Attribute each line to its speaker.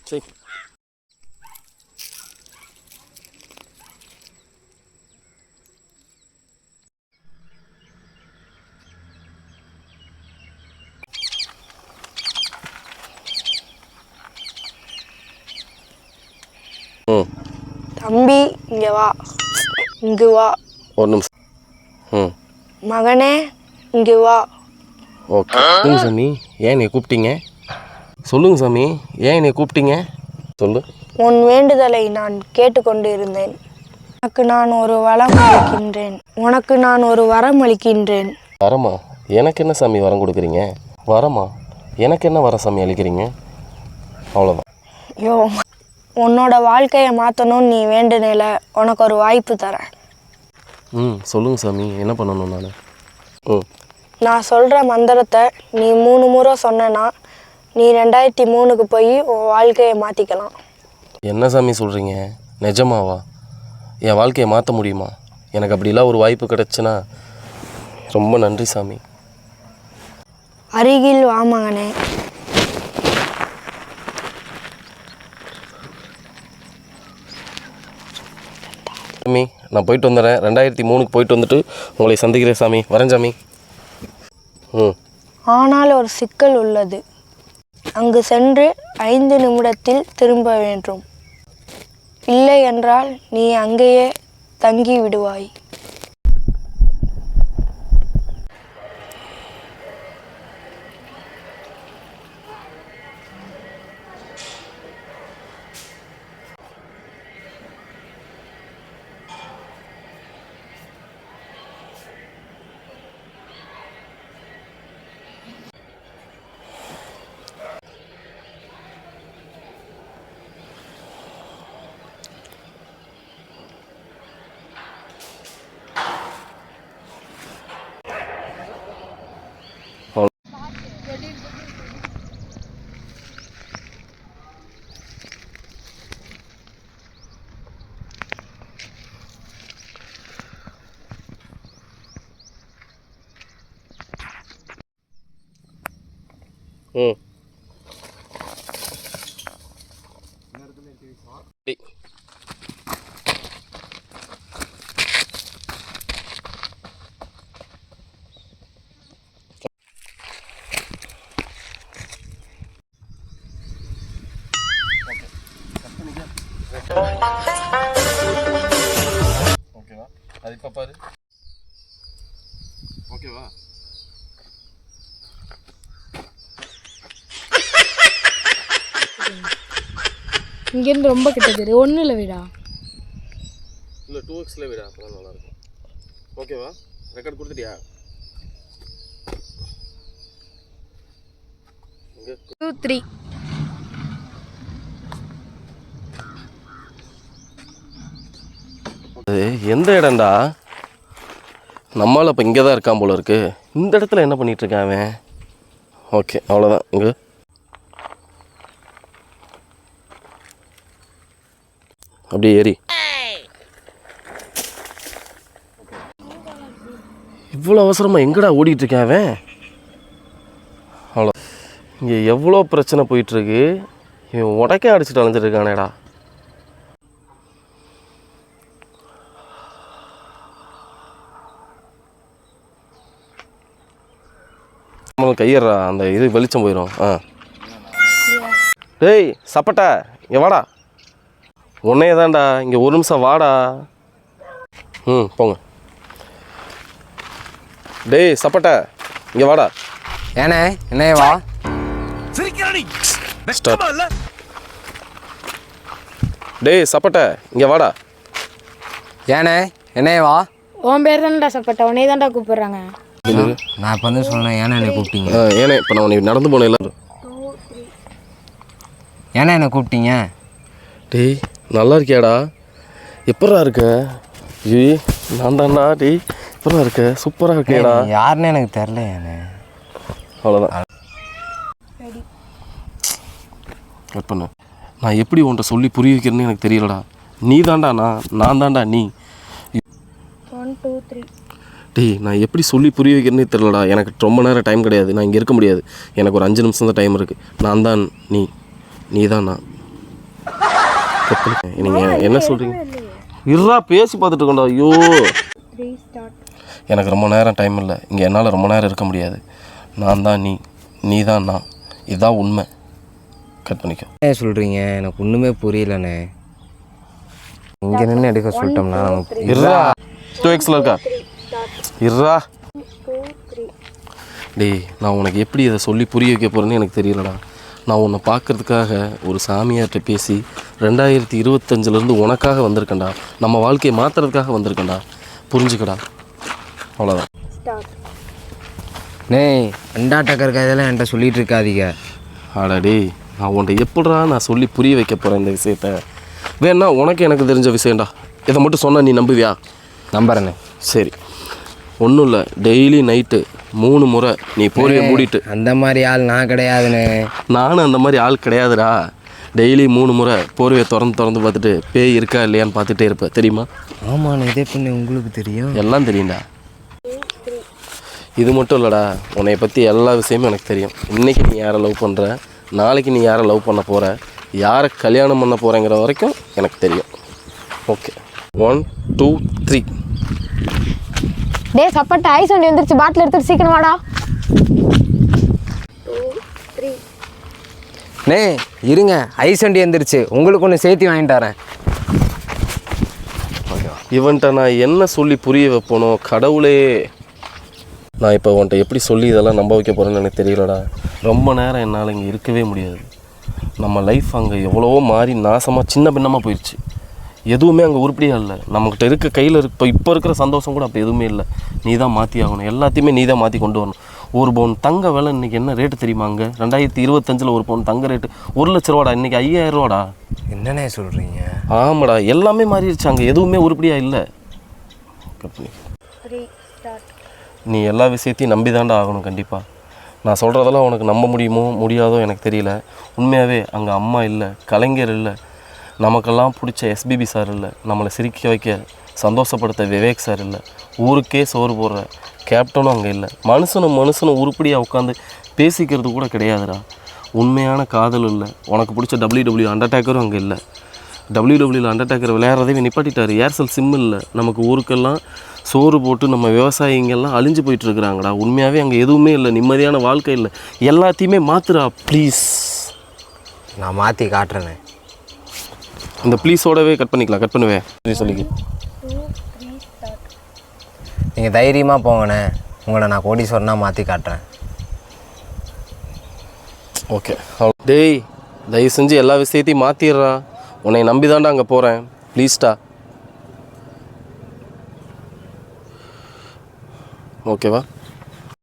Speaker 1: சரி.
Speaker 2: தம்பி இங்கே வா, இங்கு வா.
Speaker 1: ஒரு நிமிஷம்.
Speaker 2: மகனே இங்கு வா.
Speaker 1: ஓகே. சொல்லுங்க சாமி, ஏன் நீ கூப்பிட்டீங்க? சொல்லுங்க சாமி, ஏன் நீ கூப்பிட்டீங்க? சொல்லு.
Speaker 2: உன் வேண்டுதலை நான் கேட்டுக்கொண்டு இருந்தேன். உனக்கு நான் ஒரு வரம் அளிக்கின்றேன்.
Speaker 1: வரமா? எனக்கு என்ன சாமி வரம் கொடுக்குறீங்க? வரமா? எனக்கு என்ன வர சாமி அளிக்கிறீங்க? அவ்வளோதான்.
Speaker 2: ஐயோ, உன்னோட வாழ்க்கையை மாற்றணும்னு நீ வேண்டுனேல, உனக்கு ஒரு வாய்ப்பு தரேன்.
Speaker 1: சொல்லுங்க சாமி, என்ன பண்ணணும் நான்?
Speaker 2: நான் சொல்கிற மந்திரத்தை நீ 3 முறை சொன்னேன்னா நீ 2003க்கு போய் உன் வாழ்க்கையை மாற்றிக்கலாம்.
Speaker 1: என்ன சாமி சொல்கிறீங்க? நிஜமாவா? என் வாழ்க்கையை மாற்ற முடியுமா? எனக்கு அப்படிலாம் ஒரு வாய்ப்பு கிடச்சுன்னா ரொம்ப நன்றி சாமி.
Speaker 2: அருகில் வா மகனே.
Speaker 1: சாமி, நான் போயிட்டு வந்துடுறேன். 2003க்கு போயிட்டு வந்துட்டு உங்களை சந்திக்கிறேன் சாமி. வரேன் சாமி.
Speaker 2: ஆனால் ஒரு சிக்கல் உள்ளது. அங்கு சென்று 5 நிமிடத்தில் திரும்ப வேண்டும். இல்லை என்றால் நீ அங்கேயே தங்கி விடுவாய்.
Speaker 1: ஓகேவா? அது இப்போ பாரு. ஓகேவா?
Speaker 3: இங்கேருந்து ரொம்ப கிட்டது. 1 வீடா?
Speaker 1: இல்லை 2xல வீடா? அப்போ தான் நல்லாயிருக்கும். ஓகேவா? ரெக்கார்ட் கொடுத்துட்டியா?
Speaker 3: 2, 3.
Speaker 1: எந்த இடம்டா? நம்மளால் இப்போ இங்கே தான் இருக்கான் போல இருக்கு. இந்த இடத்துல என்ன பண்ணிகிட்ருக்கான் அவன்? ஓகே, அவ்வளோதான். இங்கே அப்படியே ஏறி. இவ்வளோ அவசரமாக எங்கடா ஓடிட்டுருக்கேன் அவன்? அவ்வளோ. இங்கே எவ்வளோ பிரச்சனை போயிட்டுருக்கு. இவன் உடக்கே அடிச்சுட்டு அலைஞ்சிட்ருக்கானேடா. நம்மளுக்கு கையறா, அந்த இது வெளிச்சம் போயிடும். டேய் சப்பட்டா, இங்கே வாடா. உன்னையே தான்டா. இங்கே ஒரு நிமிஷம் வாடா. போங்க. டேய் சப்பட்டா, இங்கே வாடா.
Speaker 4: ஏனே என்னே வா.
Speaker 1: டேய் சப்பட்டா, இங்கே வாடா.
Speaker 4: ஏனே என்னே வா.
Speaker 3: உன் பேர் தான்டா சப்பட்ட, உன்னையே தான்டா கூப்பிடுறாங்க.
Speaker 4: நான் இப்போ வந்து சொன்னேன், ஏன்னா என்னை கூப்பிட்டீங்க?
Speaker 1: ஏனே இப்போ நான் உனக்கு நடந்து போனேன் எல்லாரும்.
Speaker 4: ஏன்னா என்னை கூப்பிட்டீங்க?
Speaker 1: டேய் நல்லா இருக்கியாடா? எப்படா இருக்க? நான் தான்டா. டேய் எப்படா இருக்க? சூப்பராக இருக்கேடா.
Speaker 4: யாருன்னு எனக்கு தெரில. ஏனே
Speaker 1: அவ்வளோதான். கட் பண்ணு. நான் எப்படி உன்கிட்ட சொல்லி புரிய வைக்கிறேன்னு எனக்கு தெரியலடா. நீ தான்டா நான் தான்டா நீ.
Speaker 3: 1, 2, 3.
Speaker 1: டேய் நான் எப்படி சொல்லி புரிய வைக்கிறேன்னே தெரிலடா. எனக்கு ரொம்ப நேரம் டைம் கிடையாது. நான் இங்கே இருக்க முடியாது. எனக்கு ஒரு 5 நிமிஷம் தான் டைம் இருக்குது. நான் தான் நீ தான் நான். நீங்கள் என்ன சொல்கிறீங்க? இருறா பேசி பார்த்துட்டு இருக்கோண்டா. ஐயோ எனக்கு ரொம்ப நேரம் டைம் இல்லை. இங்கே என்னால் ரொம்ப நேரம் இருக்க முடியாது. நான் தான் நீ தான் நான். இதுதான் உண்மை. கட் பண்ணிக்கோ.
Speaker 4: என்ன சொல்கிறீங்க? எனக்கு ஒன்றுமே புரியலண்ணே. இங்கே நின்று எடுக்க சொல்லிட்டோம்னா நமக்கு
Speaker 1: இருறா 2xல இருக்கா? இருறா டேய், நான் உனக்கு எப்படி இதை சொல்லி புரிய வைக்க போகிறேன்னு எனக்கு தெரியலடா. நான் உன்னை பார்க்குறதுக்காக ஒரு சாமியார்கிட்ட பேசி 2025 உனக்காக வந்திருக்கேன்டா. நம்ம வாழ்க்கையை மாற்றுறதுக்காக வந்திருக்கேன்டா. புரிஞ்சுக்கடா. அவ்வளோதான்.
Speaker 4: நே அண்டாட்டக்கர் இதெல்லாம் என்கிட்ட சொல்லிகிட்டு இருக்காதீங்க.
Speaker 1: ஆடாடி, நான் உன்ட்ட எப்படிடா நான் சொல்லி புரிய வைக்க போகிறேன் இந்த விஷயத்த? வேணா உனக்கு எனக்கு தெரிஞ்ச விஷயம்டா. இதை மட்டும் சொன்னால் நீ நம்புவியா?
Speaker 4: நம்புறேண்ணே.
Speaker 1: சரி, ஒன்றும் இல்லை. டெய்லி நைட்டு 3 முறை நீ போர்வையை மூடிட்டு.
Speaker 4: அந்த மாதிரி ஆள் நான் கிடையாதுண்ணே.
Speaker 1: நானும் அந்த மாதிரி ஆள் கிடையாதுடா. டெய்லி 3 முறை போர்வையை திறந்து பார்த்துட்டு பேய் இருக்கா இல்லையான்னு பார்த்துட்டே இருப்பேன். தெரியுமா?
Speaker 4: ஆமாண்ணே. இதே பண்ணி உங்களுக்கு தெரியும்?
Speaker 1: எல்லாம் தெரியும்டா. இது மட்டும் இல்லைடா, உன்னை பற்றி எல்லா விஷயமும் எனக்கு தெரியும். இன்றைக்கி நீ யாரை லவ் பண்ணுற, நாளைக்கு நீ யாரை லவ் பண்ண போகிற, யாரை கல்யாணம் பண்ண போகிறேங்கிற வரைக்கும் எனக்கு தெரியும். ஓகே, 1 2 3.
Speaker 3: டேய் சப்பட்டை ஐஸ் வண்டி வந்துருச்சு, பாட்டில் எடுத்துட்டு சீக்கிரம் வாடா.
Speaker 4: நே இருங்க, ஐஸ் வண்டி வந்துருச்சு. உங்களுக்கு ஒன்று சேர்த்து வாங்கிட்டு வரேன்.
Speaker 1: இவன்ட்ட நான் என்ன சொல்லி புரிய வைப்பனோ கடவுளே. நான் இப்போ உன்ட்ட எப்படி சொல்லி இதெல்லாம் நம்ப வைக்க போகிறேன்னு எனக்கு தெரியலடா. ரொம்ப நேரம் என்னால் இங்கே இருக்கவே முடியாது. நம்ம லைஃப் அங்கே எவ்வளவோ மாறி நாசமாக சின்ன பின்னமாக போயிடுச்சு. எதுவுமே அங்கே உருப்படியாக இல்லை. நம்மக்கிட்ட இருக்க கையில் இப்போ இருக்கிற சந்தோஷம் கூட அப்படி எதுவுமே இல்லை. நீ தான் மாற்றி ஆகணும். எல்லாத்தையுமே நீ தான் மாற்றி கொண்டு வரணும். 1 பவுன் தங்க விலை இன்றைக்கி என்ன ரேட்டு தெரியுமா? அங்கே 2025 1 பவுன் தங்க ரேட்டு 1 லட்ச ரூபாடா. இன்றைக்கி 5000 ரூபாடா.
Speaker 4: என்னண்ணே சொல்கிறீங்க?
Speaker 1: ஆமாடா, எல்லாமே மாறிடுச்சு. அங்கே எதுவுமே உருப்படியாக இல்லை. நீ எல்லா விஷயத்தையும் நம்பி தாண்டா ஆகணும். கண்டிப்பாக நான் சொல்கிறதெல்லாம் உனக்கு நம்ப முடியுமோ முடியாதோ எனக்கு தெரியல. உண்மையாகவே அங்கே அம்மா இல்லை, கலைஞர் இல்லை, நமக்கெல்லாம் பிடிச்ச எஸ்பிபி சார் இல்லை, நம்மளை சிரிக்க வைக்க சந்தோஷப்படுத்த விவேக் சார் இல்லை, ஊருக்கே சோறு போடுற கேப்டனும் அங்கே இல்லை. மனுஷனும் உருப்படியாக உட்காந்து பேசிக்கிறது கூட கிடையாதுடா. உண்மையான காதல் இல்லை. உனக்கு பிடிச்ச WWE அண்டர்டேக்கரும் அங்கே இல்லை. WWE அண்டர்டேக்கர் விளையாடுறதே நிப்பாட்டிட்டார். ஏர்செல் சிம் இல்லை. நமக்கு ஊருக்கெல்லாம் சோறு போட்டு நம்ம விவசாயிங்கெல்லாம் அழிஞ்சு போயிட்டுருக்குறாங்கடா. உண்மையாகவே அங்கே எதுவுமே இல்லை. நிம்மதியான வாழ்க்கை இல்லை. எல்லாத்தையுமே மாற்றுடா ப்ளீஸ்.
Speaker 4: நான் மாற்றி காட்டுறேண்ணே.
Speaker 1: இந்த ப்ளீஸோடவே கட் பண்ணிக்கலாம். கட் பண்ணுவேன் சொல்லிக்க.
Speaker 4: நீங்கள் தைரியமாக போங்கண்ணே. உங்களை நான் கோடீஸ்வரனாக மாற்றி காட்டுறேன்.
Speaker 1: ஓகே. டேய், தயவு செஞ்சு எல்லா விஷயத்தையும் மாற்றிடுறா. உன்னை நம்பி தாண்டா அங்கே போகிறேன். ப்ளீஸ்டா. ஓகேவா?